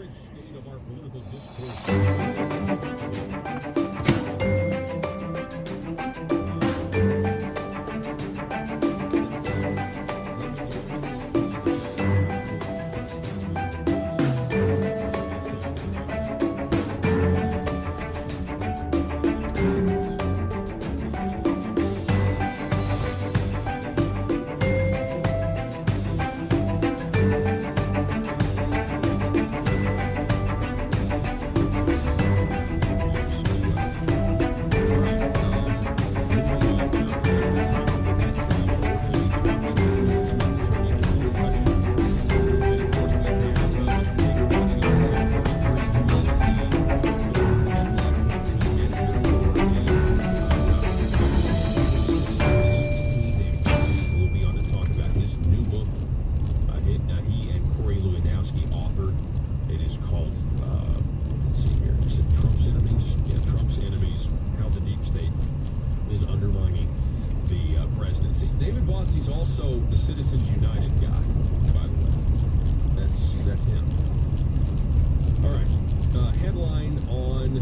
current state of our political discourse. David Bossie's also the Citizens United guy, by the way. That's him. All right. Headline on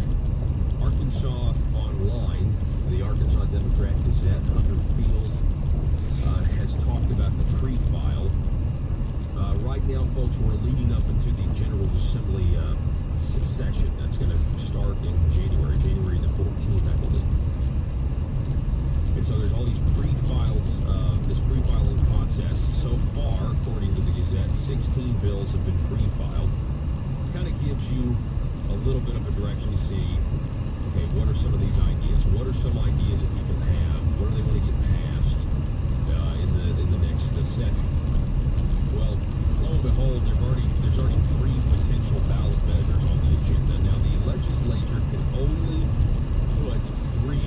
Arkansas Online, the Arkansas Democrat Gazette. Hunter Field has talked about the pre-file. Right now, folks, we're leading up into the General Assembly session. That's going to start in January the 14th, I believe. And so there's all these this pre-filing process. So far, according to the Gazette, 16 bills have been pre-filed. Kind of gives you a little bit of a direction to see, okay, what are some of these ideas? What are some ideas that people have? What do they want to get passed in the next session? Well, lo and behold, there's already 3 potential ballot measures on the agenda. Now, the legislature can only put 3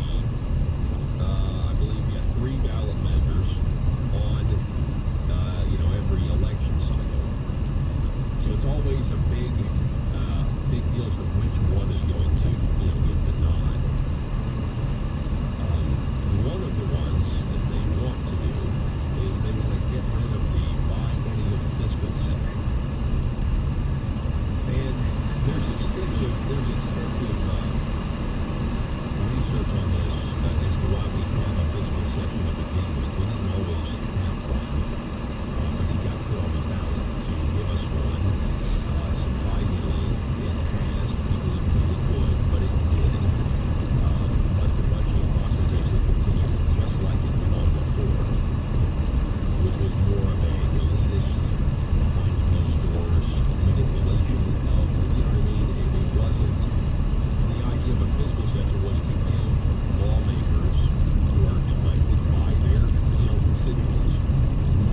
ballot measures on, every election cycle. So it's always a big deal as to which one is going to, get the nod. One of the ones that they want to do is they want to get rid of the biennial fiscal session. And there's extensive research on this as to why we have a fiscal session to begin with. We didn't always have one, but it got put on the ballot to give us one. Surprisingly, it passed. People didn't think it would, but it did. But the budgeting process actually continued just like it went on before, which was more of a elitist, behind closed doors manipulation of, it wasn't. The idea of a fiscal session was to give lawmakers who are elected by their, constituents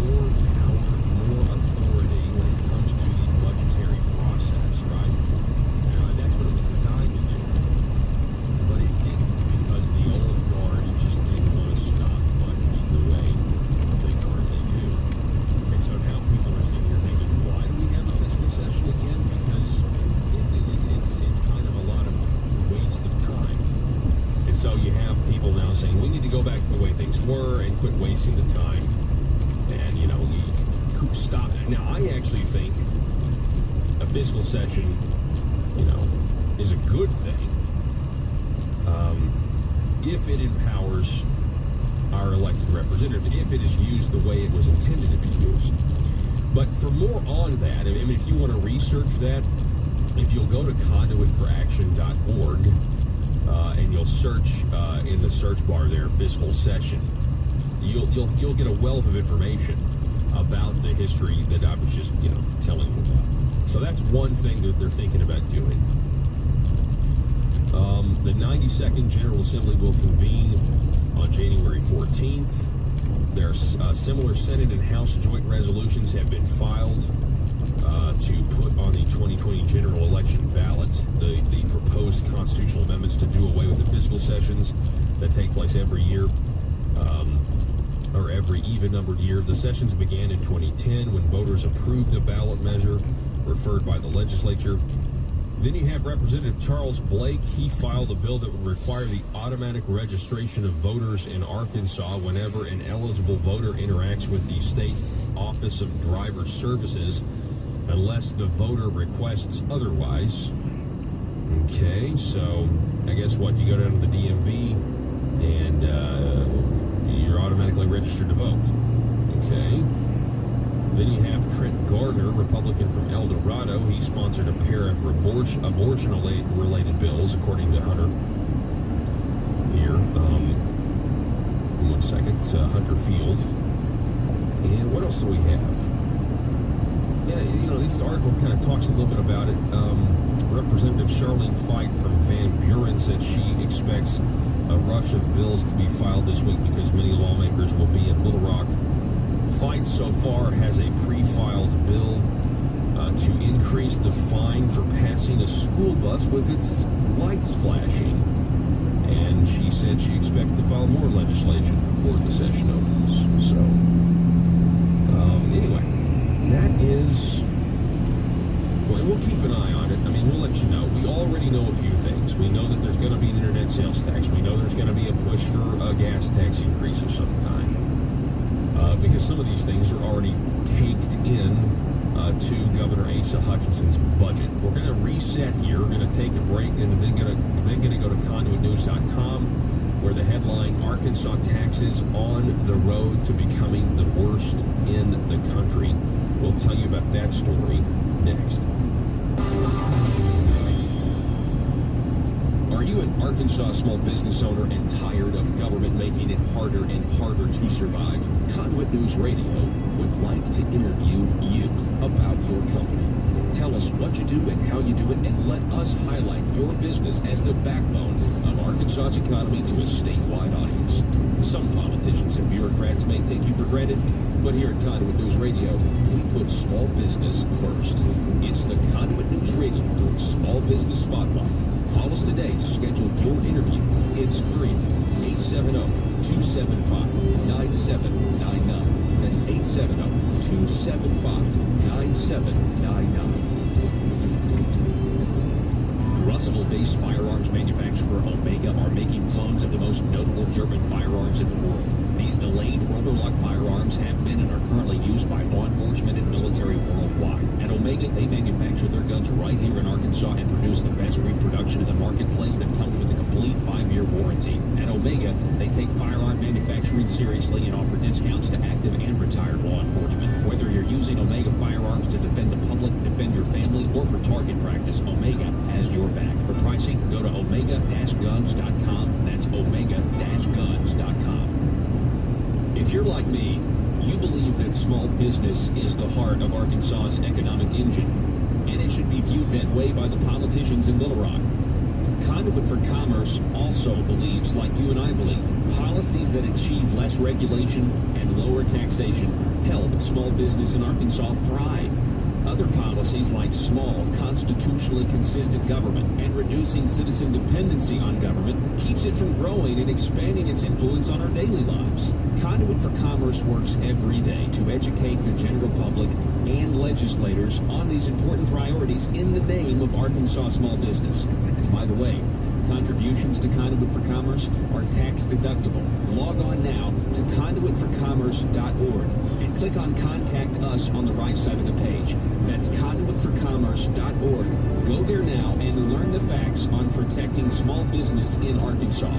more power, more authority when it comes to the budgetary process, right? And that's what it was designed to do. But it didn't, because the old guard just didn't want to stop budgeting the way they currently do. And so now people are sitting here thinking, why do we have a fiscal session again? Because it's kind of a lot of waste of time. And so you have people now saying, we need to go back to the way things were and quit wasting the time. And, you stop. Now, I actually think a fiscal session, is a good thing if it empowers our elected representatives, if it is used the way it was intended to be used. But for more on that, if you want to research that, if you'll go to conduitforaction.org and you'll search in the search bar there, fiscal session, you'll get a wealth of information about the history that I was just telling you about. So that's one thing that they're thinking about doing. The 92nd General Assembly will convene on January 14th. There's similar Senate and House joint resolutions have been filed to put on the 2020 general election ballot the proposed constitutional amendments to do away with the fiscal sessions that take place every year, or every even-numbered year. The sessions began in 2010 when voters approved a ballot measure referred by the legislature. Then you have Representative Charles Blake. He filed a bill that would require the automatic registration of voters in Arkansas whenever an eligible voter interacts with the state Office of Driver Services. unless the voter requests otherwise. Okay, so I guess what, you go down to the DMV and you're automatically registered to vote. Okay. Then you have Trent Gardner, Republican from El Dorado. He sponsored a pair of abortion-related bills, according to Hunter. Here, one second, Hunter Field. And what else do we have? Yeah, you know, this article kind of talks a little bit about it. Representative Charlene Fight from Van Buren said she expects a rush of bills to be filed this week because many lawmakers will be in Little Rock. Fight so far has a pre-filed bill to increase the fine for passing a school bus with its lights flashing. And she said she expects to file more legislation before the session opens. So, anyway, that is... Well, we'll keep an eye on it. I mean, we'll let you know. We already know a few things. We know that there's going to be an internet sales tax. We know there's going to be a push for a gas tax increase of some kind. Because some of these things are already caked in to Governor Asa Hutchinson's budget. We're going to reset here. We're going to take a break and then going to go to conduitnews.com, where the headline, Arkansas taxes on the road to becoming the worst in the country. We'll tell you about that story next. Are you an Arkansas small business owner and tired of government making it harder and harder to survive? Conduit News Radio would like to interview you about your company. Tell us what you do and how you do it, and let us highlight your business as the backbone of Arkansas's economy to a statewide audience. Some politicians and bureaucrats may take you for granted, but here at Conduit News Radio, we put small business first. It's the Conduit News Radio Small Business Spotlight. Call us today to schedule your interview. It's free. 870-275-9799. That's 870-275-9799. Russellville-based firearms manufacturer Omega are making clones of the most notable German firearms in the world. These delayed rubber-lock firearms have been and are currently used by law enforcement and military worldwide. At Omega, they manufacture their guns right here in Arkansas and produce the best reproduction in the marketplace that comes with a complete 5-year warranty. At Omega, they take firearm manufacturing seriously and offer discounts to active and retired law enforcement. Whether you're using Omega firearms to defend the public, defend your family, or for target practice, Omega has your back. For pricing, go to omega-guns.com. That's omega-guns.com. If you're like me, you believe that small business is the heart of Arkansas's economic engine, and it should be viewed that way by the politicians in Little Rock. Conduit for Commerce also believes, like you and I believe, policies that achieve less regulation and lower taxation help small business in Arkansas thrive. Other policies like small, constitutionally consistent government and reducing citizen dependency on government keeps it from growing and expanding its influence on our daily lives. Conduit for Commerce works every day to educate the general public and legislators on these important priorities in the name of Arkansas small business. By the way, contributions to Conduit for Commerce are tax deductible. Log on now to conduitforcommerce.org and click on Contact Us on the right side of the page. That's conduitforcommerce.org. Go there now and learn the facts on protecting small business in Arkansas.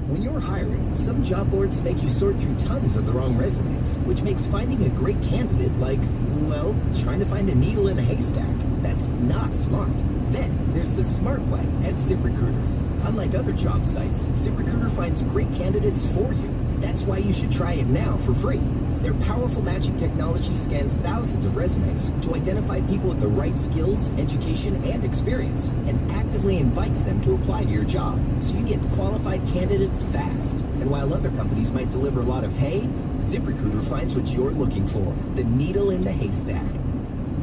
When you're hiring, some job boards make you sort through tons of the wrong resumes, which makes finding a great candidate like, well, trying to find a needle in a haystack. That's not smart. Then there's the smart way at ZipRecruiter. Unlike other job sites, ZipRecruiter finds great candidates for you. That's why you should try it now for free. Their powerful matching technology scans thousands of resumes to identify people with the right skills, education, and experience, and actively invites them to apply to your job, so you get qualified candidates fast. And while other companies might deliver a lot of hay, ZipRecruiter finds what you're looking for, the needle in the haystack.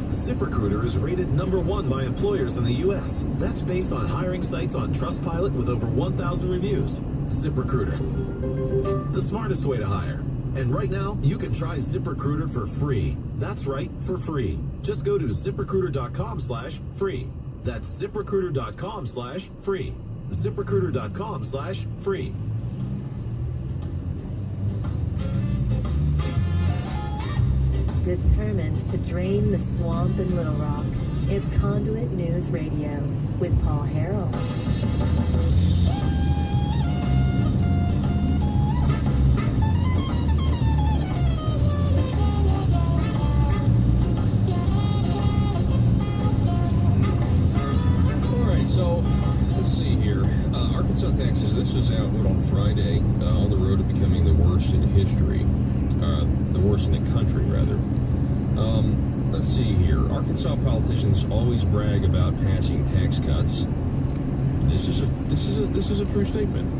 ZipRecruiter is rated #1 by employers in the U.S. That's based on hiring sites on Trustpilot with over 1,000 reviews. ZipRecruiter, the smartest way to hire. And right now, you can try ZipRecruiter for free. That's right, for free. Just go to ZipRecruiter.com/free. That's ZipRecruiter.com/free. ZipRecruiter.com/free. Determined to drain the swamp in Little Rock, it's Conduit News Radio with Paul Harrell. Arkansas taxes, this was out on Friday, on the road to becoming the worst in history. The worst in the country, rather. Let's see here. Arkansas politicians always brag about passing tax cuts. This is a true statement.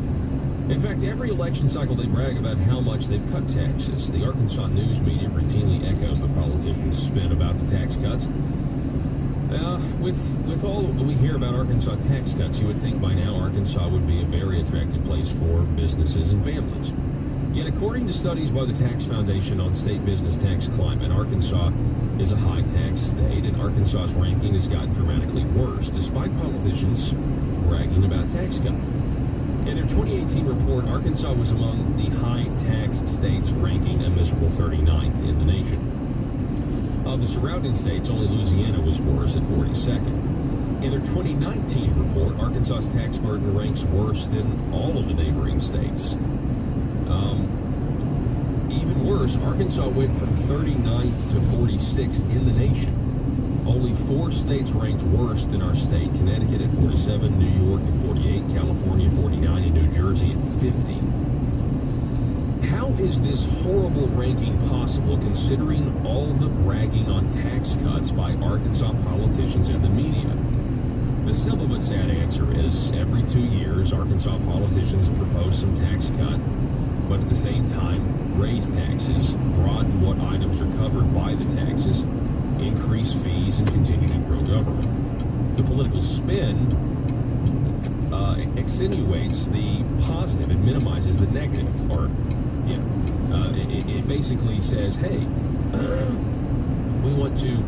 In fact, every election cycle they brag about how much they've cut taxes. The Arkansas news media routinely echoes the politicians' spin about the tax cuts. With all we hear about Arkansas tax cuts, you would think by now Arkansas would be a very attractive place for businesses and families. Yet, according to studies by the Tax Foundation on state business tax climate, Arkansas is a high-tax state, and Arkansas's ranking has gotten dramatically worse, despite politicians bragging about tax cuts. In their 2018 report, Arkansas was among the high-tax states, ranking a miserable 39th in the nation. Of the surrounding states, only Louisiana was worse at 42nd. In their 2019 report, Arkansas's tax burden ranks worse than all of the neighboring states. Even worse, Arkansas went from 39th to 46th in the nation. Only 4 states ranked worse than our state: Connecticut at 47, New York at 48, California at 49, and New Jersey at 50. How is this horrible ranking possible, considering all the bragging on tax cuts by Arkansas politicians and the media? The simple but sad answer is every 2 years, Arkansas politicians propose some tax cut, but at the same time, raise taxes, broaden what items are covered by the taxes, increase fees, and continue to grow government. The political spin accentuates the positive and minimizes the negative, it basically says, hey, we want to,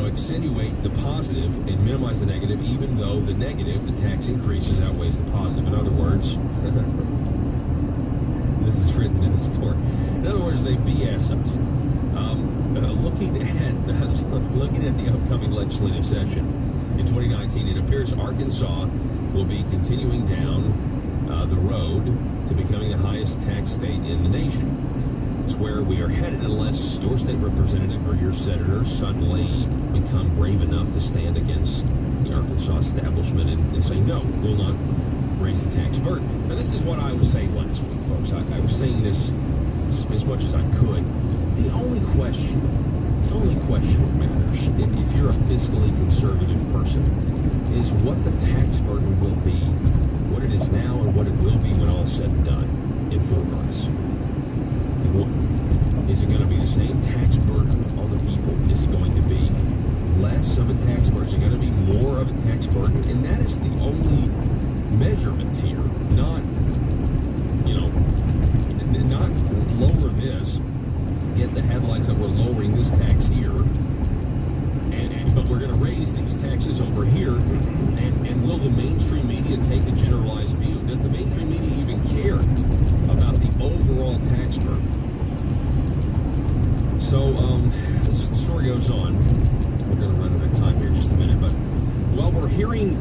accentuate the positive and minimize the negative, even though the negative, the tax increases, outweighs the positive. In other words, this is written in the story. In other words, they BS us. Looking at the upcoming legislative session in 2019, it appears Arkansas will be continuing down the road to becoming the highest tax state in the nation. It's where we are headed unless your state representative or your senator suddenly become brave enough to stand against the Arkansas establishment and say, no, we'll not raise the tax burden. Now, this is what I was saying last week, folks. I was saying this as much as I could. The only question that matters, if you're a fiscally conservative person, is what the tax burden will be, what it is now and what it will be when all is said and done in 4 months. Is it going to be the same tax burden on the people? Is it going to be less of a tax burden? Is it going to be more of a tax burden? And that is the only measurement here. Not lower this, get the headlines that we're lowering this tax here, but we're going to raise these taxes over here, and will the mainstream media take a generalized view? Does the mainstream media even care about the overall tax burden? So, the story goes on. We're going to run out of time here in just a minute, but while we're hearing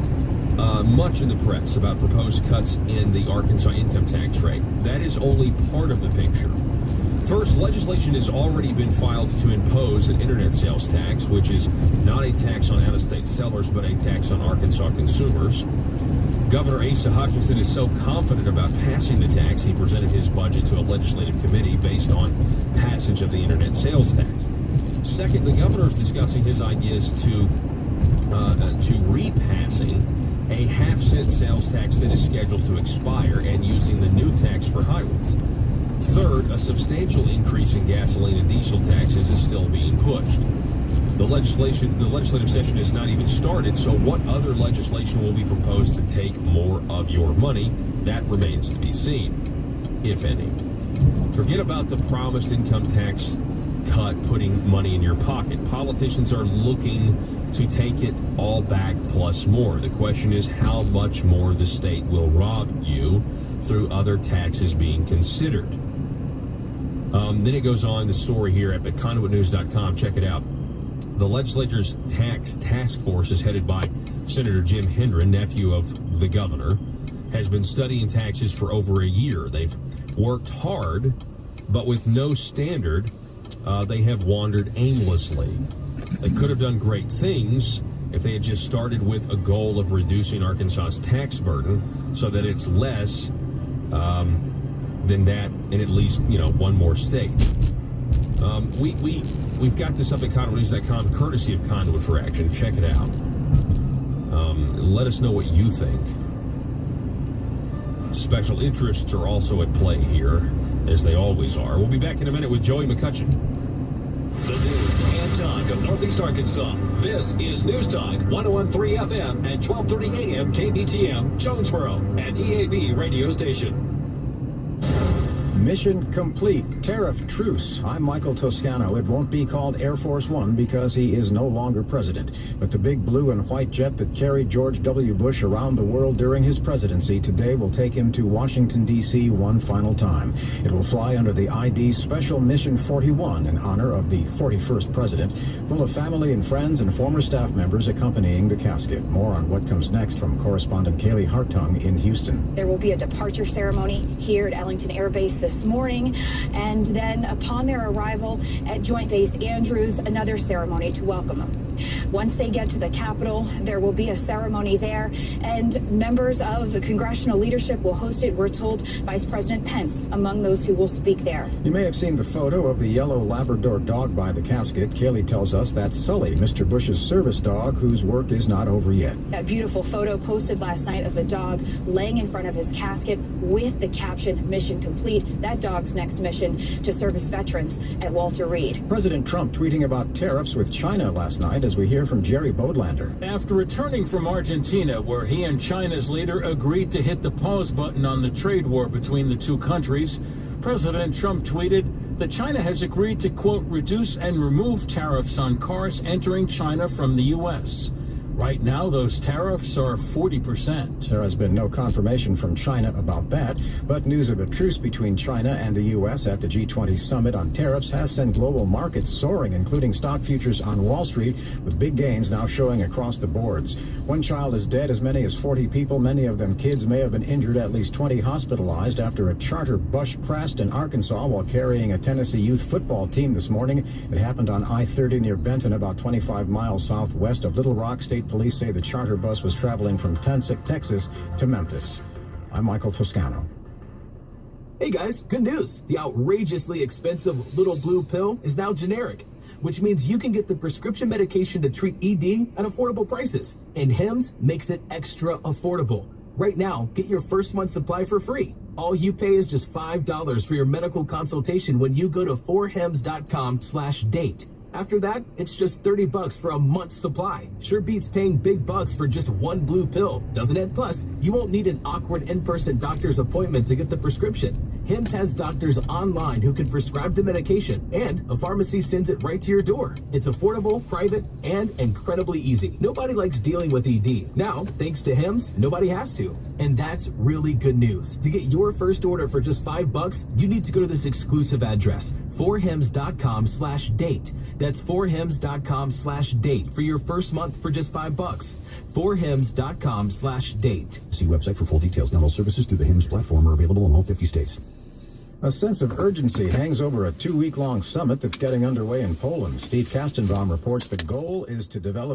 much in the press about proposed cuts in the Arkansas income tax rate, that is only part of the picture. First, legislation has already been filed to impose an internet sales tax, which is not a tax on out-of-state sellers, but a tax on Arkansas consumers. Governor Asa Hutchinson is so confident about passing the tax, he presented his budget to a legislative committee based on passage of the internet sales tax. Second, the governor is discussing his ideas to repassing a half-cent sales tax that is scheduled to expire and using the new tax for highways. Third, a substantial increase in gasoline and diesel taxes is still being pushed. The legislative session has not even started, so what other legislation will be proposed to take more of your money? That remains to be seen, if any. Forget about the promised income tax cut putting money in your pocket. Politicians are looking to take it all back plus more. The question is how much more the state will rob you through other taxes being considered. Then it goes on, the story here at conduitnews.com. Check it out. The legislature's tax task force is headed by Senator Jim Hendren, nephew of the governor, has been studying taxes for over a year. They've worked hard, but with no standard, they have wandered aimlessly. They could have done great things if they had just started with a goal of reducing Arkansas's tax burden so that it's less than that in at least, one more state. We've got this up at conduitnews.com, courtesy of Conduit for Action. Check it out. Let us know what you think. Special interests are also at play here, as they always are. We'll be back in a minute with Joey McCutcheon. The news and talk of Northeast Arkansas. This is News Talk 101.3 FM and 12:30 AM KBTM, Jonesboro, an EAB radio station. Mission complete. Tariff truce. I'm Michael Toscano. It won't be called Air Force One because he is no longer president. But the big blue and white jet that carried George W. Bush around the world during his presidency today will take him to Washington, D.C. one final time. It will fly under the ID Special Mission 41 in honor of the 41st president, full of family and friends and former staff members accompanying the casket. More on what comes next from correspondent Kaylee Hartung in Houston. There will be a departure ceremony here at Ellington Air Base this morning, and then upon their arrival at Joint Base Andrews, another ceremony to welcome them. Once they get to the Capitol, there will be a ceremony there, and members of the congressional leadership will host it. We're told Vice President Pence among those who will speak there. You may have seen the photo of the yellow Labrador dog by the casket. Kaylee tells us that's Sully, Mr. Bush's service dog, whose work is not over yet. That beautiful photo posted last night of the dog laying in front of his casket with the caption, "Mission complete." That dog's next mission to service veterans at Walter Reed. President Trump tweeting about tariffs with China last night, as we hear from Jerry Bodlander. After returning from Argentina, where he and China's leader agreed to hit the pause button on the trade war between the two countries, President Trump tweeted that China has agreed to, quote, reduce and remove tariffs on cars entering China from the U.S. Right now, those tariffs are 40%. There has been no confirmation from China about that, but news of a truce between China and the U.S. at the G20 summit on tariffs has sent global markets soaring, including stock futures on Wall Street, with big gains now showing across the boards. One child is dead, as many as 40 people, many of them kids, may have been injured, at least 20 hospitalized after a charter bus crashed in Arkansas while carrying a Tennessee youth football team this morning. It happened on I-30 near Benton, about 25 miles southwest of Little Rock. State police say the charter bus was traveling from Texas to Memphis. I'm Michael Toscano. Hey guys, good news. The outrageously expensive Little Blue pill is now generic, which means you can get the prescription medication to treat ED at affordable prices. And Hims makes it extra affordable. Right now, get your first month supply for free. All you pay is just $5 for your medical consultation when you go to forhims.com/date. After that, it's just $30 for a month's supply. Sure beats paying big bucks for just one blue pill, doesn't it? Plus, you won't need an awkward in-person doctor's appointment to get the prescription. Hims has doctors online who can prescribe the medication, and a pharmacy sends it right to your door. It's affordable, private, and incredibly easy. Nobody likes dealing with ED. Now, thanks to Hims, nobody has to. And that's really good news. To get your first order for just $5, you need to go to this exclusive address, forhims.com/date. That's forhims.com/date for your first month for just $5. Forhims.com/date. See website for full details. Not all services through the Hims platform are available in all 50 states. A sense of urgency hangs over a 2-week-long summit that's getting underway in Poland. Steve Kastenbaum reports the goal is to develop